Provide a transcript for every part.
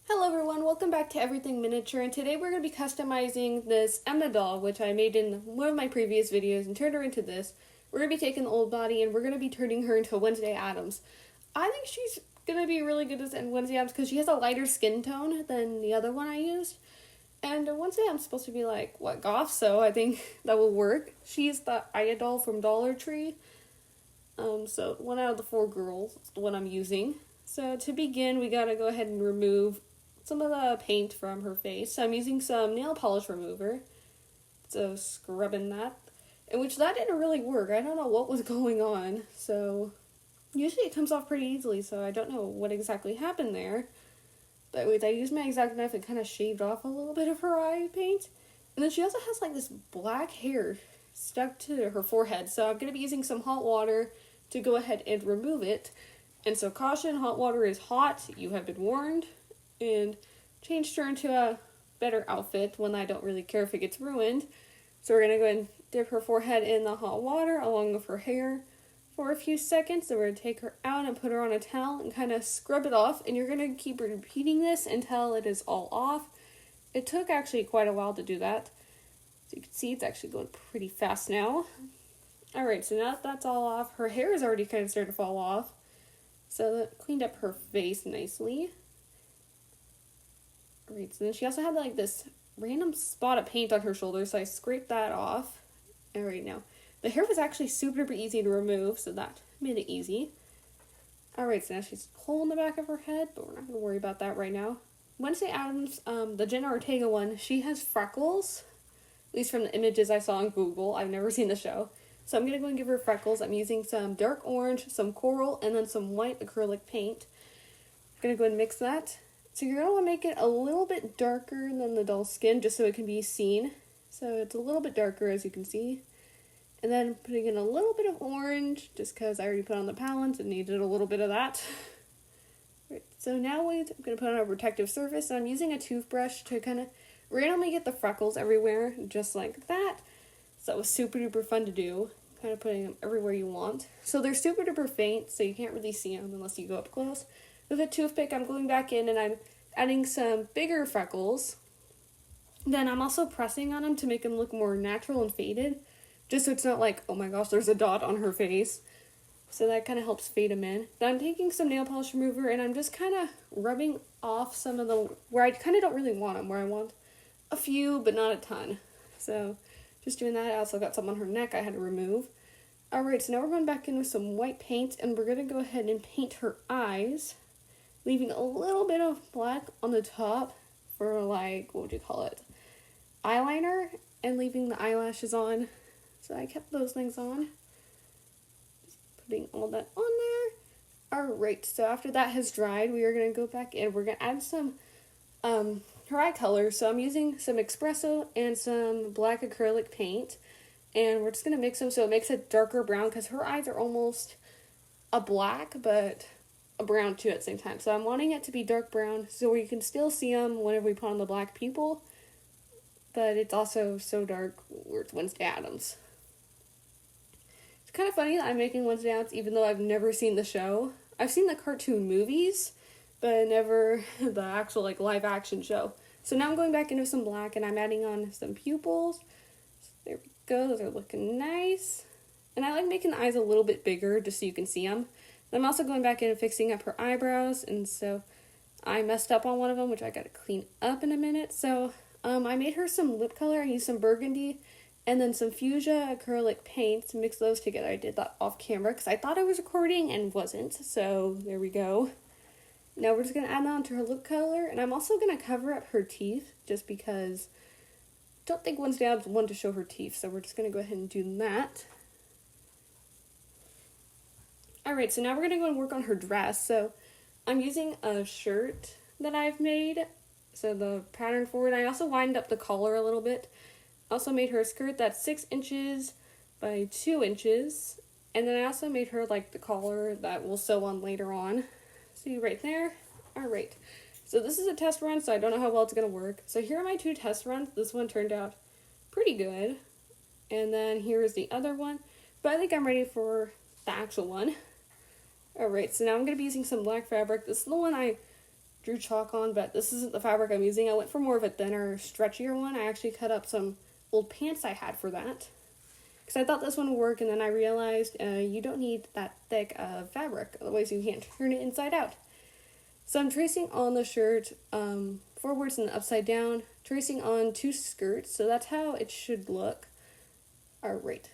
Hello everyone, welcome back to Everything Miniature, and today we're going to be customizing this Emma doll, which I made in one of my previous videos and turned her into this. We're going to be taking the old body and we're going to be turning her into Wednesday Addams. I think she's going to be really good as Wednesday Addams because she has a lighter skin tone than the other one I used. And Wednesday Addams supposed to be like, goth, so I think that will work. She's the Aya doll from Dollar Tree. So one out of the four girls is the one I'm using. So to begin, we gotta go ahead and remove some of the paint from her face. So I'm using some nail polish remover. So scrubbing that. In which that didn't really work. I don't know what was going on. So usually it comes off pretty easily, so I don't know what exactly happened there. But wait, I used my X-Acto knife and kind of shaved off a little bit of her eye paint. And then she also has like this black hair stuck to her forehead. So I'm going to be using some hot water to go ahead and remove it. And so caution, hot water is hot. You have been warned. And changed her into a better outfit, one I don't really care if it gets ruined. So we're going to go ahead and dip her forehead in the hot water along with her hair for a few seconds. So we're going to take her out and put her on a towel and kind of scrub it off. And you're going to keep repeating this until it is all off. It took actually quite a while to do that. So you can see it's actually going pretty fast now. Alright, so now that that's all off, her hair is already kind of starting to fall off. So that cleaned up her face nicely. Alright, so then she also had like this random spot of paint on her shoulder, so I scraped that off. Alright, now the hair was actually super easy to remove, so that made it easy. Alright, so now she's pulling the back of her head, but we're not going to worry about that right now. Wednesday Addams, the Jenna Ortega one, she has freckles, at least from the images I saw on Google. I've never seen the show. So I'm going to go and give her freckles. I'm using some dark orange, some coral, and then some white acrylic paint. I'm going to go and mix that. So you're going to want to make it a little bit darker than the doll's skin, just so it can be seen. So it's a little bit darker, as you can see. And then putting in a little bit of orange, just because I already put on the palettes and needed a little bit of that. Right, so now I'm going to put on a protective surface, and I'm using a toothbrush to kind of randomly get the freckles everywhere, just like that. So that was super duper fun to do, kind of putting them everywhere you want. So they're super duper faint, so you can't really see them unless you go up close. With a toothpick, I'm going back in and I'm adding some bigger freckles. Then I'm also pressing on them to make them look more natural and faded, just so it's not like, oh my gosh, there's a dot on her face. So that kind of helps fade them in. Then I'm taking some nail polish remover and I'm just kind of rubbing off some of the, where I kind of don't really want them, where I want a few, but not a ton. So just doing that. I also got some on her neck I had to remove. Alright, so now we're going back in with some white paint, and we're going to go ahead and paint her eyes, leaving a little bit of black on the top for, like, what would you call it? Eyeliner, and leaving the eyelashes on. So I kept those things on. Just putting all that on there. Alright, so after that has dried, we are going to go back in. We're going to add some her eye color. So I'm using some espresso and some black acrylic paint, and we're just going to mix them so it makes a darker brown, because her eyes are almost a black but a brown too at the same time. So I'm wanting it to be dark brown so we can still see them whenever we put on the black pupil, but it's also so dark where it's Wednesday Addams. It's kind of funny that I'm making Wednesday Addams even though I've never seen the show. I've seen the cartoon movies, but never the actual like live action show. So now I'm going back into some black and I'm adding on some pupils. So there we go, those are looking nice. And I like making the eyes a little bit bigger just so you can see them. And I'm also going back in and fixing up her eyebrows, and so I messed up on one of them, which I gotta clean up in a minute. So I made her some lip color. I used some burgundy and then some fuchsia acrylic paint to mix those together. I did that off camera because I thought I was recording and wasn't, so there we go. Now we're just going to add that onto her lip color, and I'm also going to cover up her teeth, just because I don't think Wednesday Addams wanted to show her teeth, so we're just going to go ahead and do that. Alright, so now we're going to go and work on her dress. So I'm using a shirt that I've made, so the pattern for it. I also widened up the collar a little bit. Also made her a skirt that's 6 inches by 2 inches, and then I also made her like the collar that we'll sew on later on. See right there? Alright, so this is a test run, so I don't know how well it's going to work. So here are my 2 test runs. This one turned out pretty good. And then here is the other one. But I think I'm ready for the actual one. Alright, so now I'm going to be using some black fabric. This is the one I drew chalk on, but this isn't the fabric I'm using. I went for more of a thinner, stretchier one. I actually cut up some old pants I had for that, because I thought this one would work, and then I realized you don't need that thick of fabric, otherwise you can't turn it inside out. So I'm tracing on the shirt forwards and upside down, tracing on 2 skirts, so that's how it should look. Alright,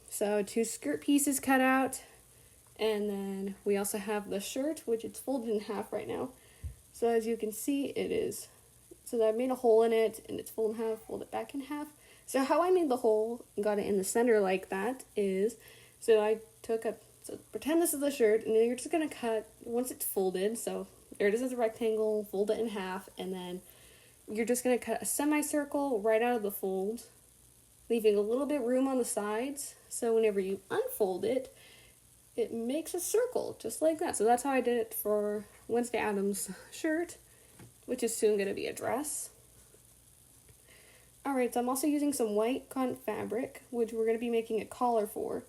so 2 skirt pieces cut out, and then we also have the shirt, which it's folded in half right now. So as you can see, it is, so I made a hole in it, and it's folded in half, fold it back in half. So how I made the hole and got it in the center like that is, so I took a, so pretend this is the shirt, and then you're just going to cut, once it's folded, so there it is as a rectangle, fold it in half, and then you're just going to cut a semicircle right out of the fold, leaving a little bit room on the sides, so whenever you unfold it, it makes a circle, just like that. So that's how I did it for Wednesday Addams' shirt, which is soon going to be a dress. Alright, so I'm also using some white cotton fabric, which we're going to be making a collar for.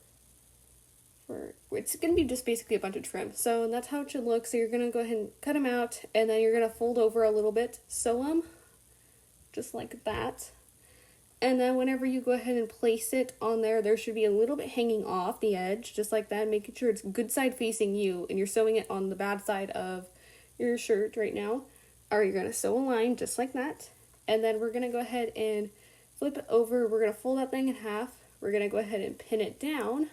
It's going to be just basically a bunch of trim. So that's how it should look. So you're going to go ahead and cut them out, and then you're going to fold over a little bit, sew them, just like that. And then whenever you go ahead and place it on there, there should be a little bit hanging off the edge, just like that, making sure it's good side facing you, and you're sewing it on the bad side of your shirt right now. Or you're going to sew a line just like that. And then we're going to go ahead and flip it over. We're going to fold that thing in half. We're going to go ahead and pin it down.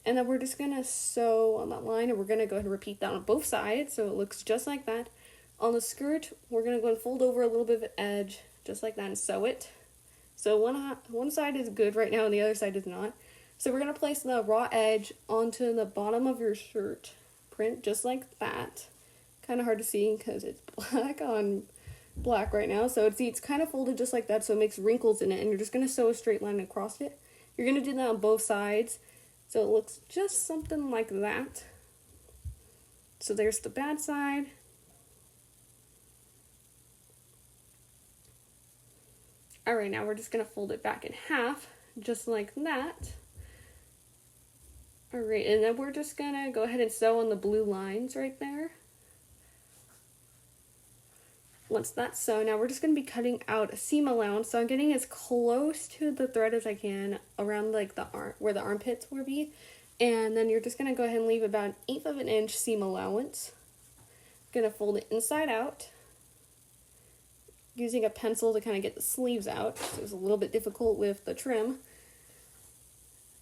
And then we're just going to sew on that line, and we're going to go ahead and repeat that on both sides, so it looks just like that. On the skirt, we're going to go and fold over a little bit of an edge, just like that, and sew it. So one side is good right now, and the other side is not. So we're going to place the raw edge onto the bottom of your shirt print, just like that. Kind of hard to see because it's black on black right now. So it's kind of folded just like that, so it makes wrinkles in it, and you're just going to sew a straight line across it. You're going to do that on both sides. So it looks just something like that. So there's the bad side. Alright, now we're just going to fold it back in half, just like that. Alright, and then we're just going to go ahead and sew on the blue lines right there. Once that's sewn, now we're just going to be cutting out a seam allowance. So I'm getting as close to the thread as I can around like the arm, where the armpits will be. And then you're just going to go ahead and leave about 1/8 of an inch seam allowance. Going to fold it inside out, using a pencil to kind of get the sleeves out. So it's a little bit difficult with the trim.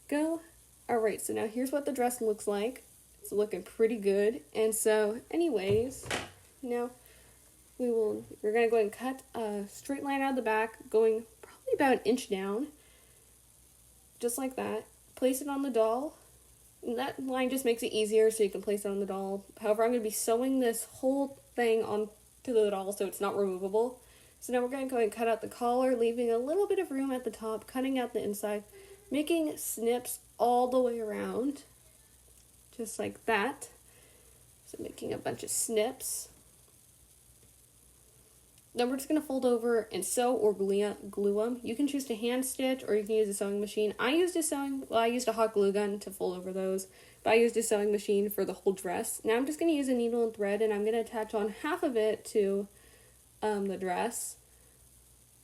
Go. Alright, so now here's what the dress looks like. It's looking pretty good. And so anyways, now we're going to go ahead and cut a straight line out of the back, going probably about 1 inch down, just like that. Place it on the doll, and that line just makes it easier so you can place it on the doll. However, I'm going to be sewing this whole thing onto the doll so it's not removable. So now we're going to go ahead and cut out the collar, leaving a little bit of room at the top, cutting out the inside, making snips all the way around, just like that. So making a bunch of snips. Then we're just going to fold over and sew or glue them. You can choose to hand stitch, or you can use a sewing machine. I used a hot glue gun to fold over those, but I used a sewing machine for the whole dress. Now I'm just going to use a needle and thread, and I'm going to attach on half of it to the dress.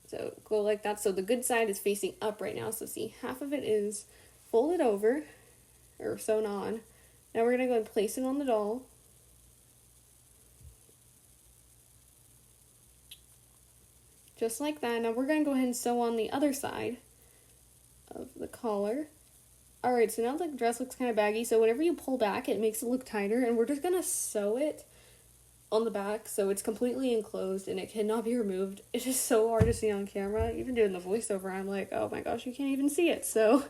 So go like that. So the good side is facing up right now. So see, half of it is folded over or sewn on. Now we're going to go and place it on the doll. Just like that. Now we're going to go ahead and sew on the other side of the collar. Alright, so now the dress looks kind of baggy, so whenever you pull back, it makes it look tighter, and we're just going to sew it on the back so it's completely enclosed and it cannot be removed. It's just so hard to see on camera. Even doing the voiceover, I'm like, oh my gosh, you can't even see it. So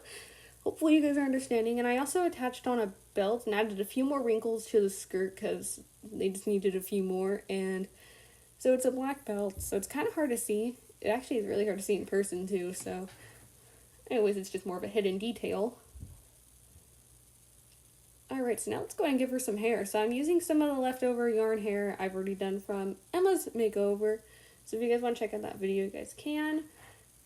hopefully you guys are understanding. And I also attached on a belt and added a few more wrinkles to the skirt because they just needed a few more, and so it's a black belt, so it's kind of hard to see. It actually is really hard to see in person, too, so anyways, it's just more of a hidden detail. Alright, so now let's go ahead and give her some hair. So I'm using some of the leftover yarn hair I've already done from Emma's makeover. So if you guys want to check out that video, you guys can.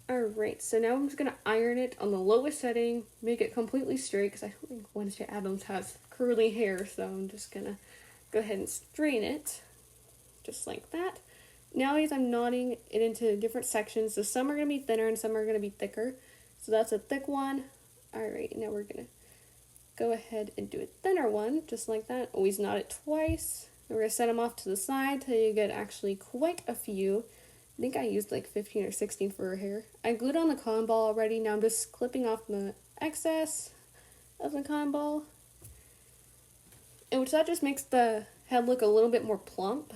Alright, so now I'm just going to iron it on the lowest setting, make it completely straight, because I don't think Wednesday Addams has curly hair, so I'm just going to go ahead and straighten it. just like that. Now I'm knotting it into different sections. So some are going to be thinner and some are going to be thicker. So that's a thick one. Alright, now we're going to go ahead and do a thinner one, just like that. Always knot it twice. We're going to set them off to the side till you get actually quite a few. I think I used like 15 or 16 for her hair. I glued on the cotton ball already. Now I'm just clipping off the excess of the cotton ball. And which that just makes the head look a little bit more plump.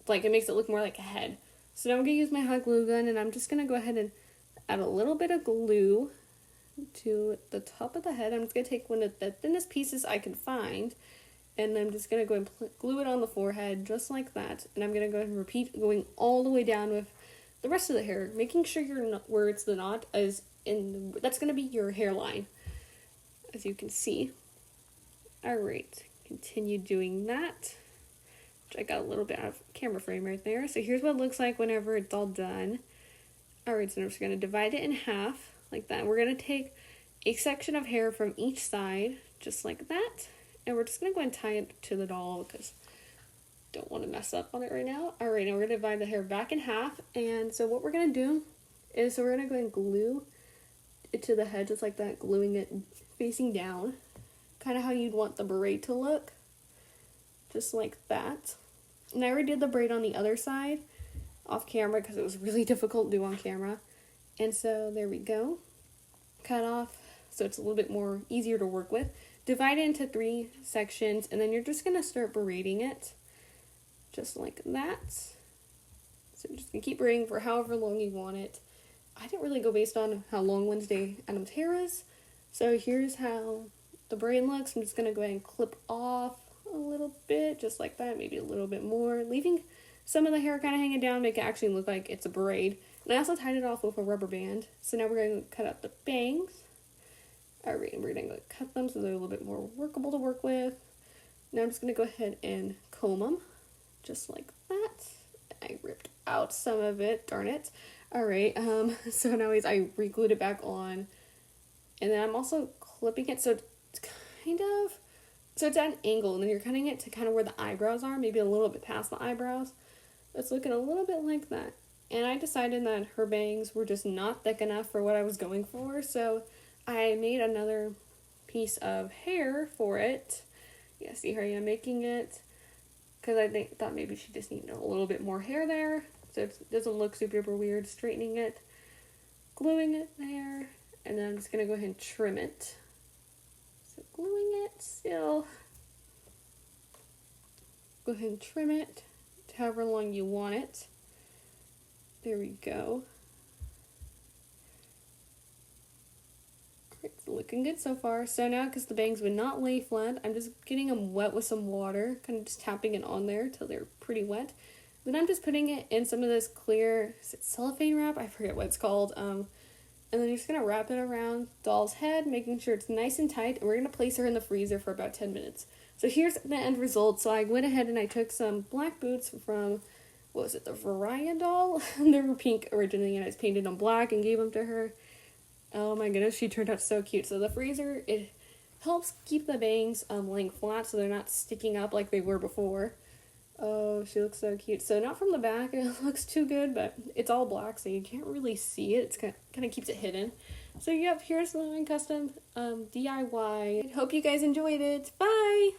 Like, it makes it look more like a head. So now I'm going to use my hot glue gun, and I'm just going to go ahead and add a little bit of glue to the top of the head. I'm just going to take one of the thinnest pieces I can find, and I'm just going to go and glue it on the forehead, just like that. And I'm going to go ahead and repeat going all the way down with the rest of the hair, making sure where it's the knot is that's going to be your hairline, as you can see. Alright, continue doing that. I got a little bit out of camera frame right there. So here's what it looks like whenever it's all done. Alright, so I'm just going to divide it in half, like that. We're going to take a section of hair from each side, just like that. And we're just going to go and tie it to the doll, because I don't want to mess up on it right now. Alright, now we're going to divide the hair back in half. And so what we're going to do is, so we're going to go and glue it to the head, just like that, gluing it facing down. Kind of how you'd want the beret to look. Just like that. And I already did the braid on the other side off camera because it was really difficult to do on camera. And so there we go. Cut off so it's a little bit more easier to work with. Divide it into 3 sections, and then you're just going to start braiding it. Just like that. So you're just going to keep braiding for however long you want it. I didn't really go based on how long Wednesday Addams' hair is. So here's how the braid looks. I'm just going to go ahead and clip off a little bit, just like that, maybe a little bit more, leaving some of the hair kind of hanging down, make it actually look like it's a braid. And I also tied it off with a rubber band. So now we're going to cut out the bangs. Alright, and we're going to cut them so they're a little bit more workable to work with. Now I'm just going to go ahead and comb them, just like that. I ripped out some of it, darn it. Alright, so now I re-glued it back on. And then I'm also clipping it so it's kind of, so it's at an angle, and then you're cutting it to kind of where the eyebrows are, maybe a little bit past the eyebrows. It's looking a little bit like that. And I decided that her bangs were just not thick enough for what I was going for, so I made another piece of hair for it. Yeah, see how I'm making it? Because I thought maybe she just needed a little bit more hair there, so it doesn't look super duper weird. Straightening it, gluing it there, and then I'm just going to go ahead and trim it. So gluing it still. Go ahead and trim it to however long you want it. There we go. It's looking good so far. So now, because the bangs would not lay flat, I'm just getting them wet with some water, kind of just tapping it on there till they're pretty wet. Then I'm just putting it in some of this clear, is it cellophane wrap? I forget what it's called. And then you're just going to wrap it around doll's head, making sure it's nice and tight. And we're going to place her in the freezer for about 10 minutes. So here's the end result. So I went ahead and I took some black boots from, what was it, the Varian doll? They were pink originally, and I just painted them black and gave them to her. Oh my goodness, she turned out so cute. So the freezer, it helps keep the bangs laying flat so they're not sticking up like they were before. Oh, she looks so cute. So not from the back, it looks too good, but it's all black, so you can't really see it. It's kind of keeps it hidden. So yep, here's the custom DIY. Hope you guys enjoyed it. Bye!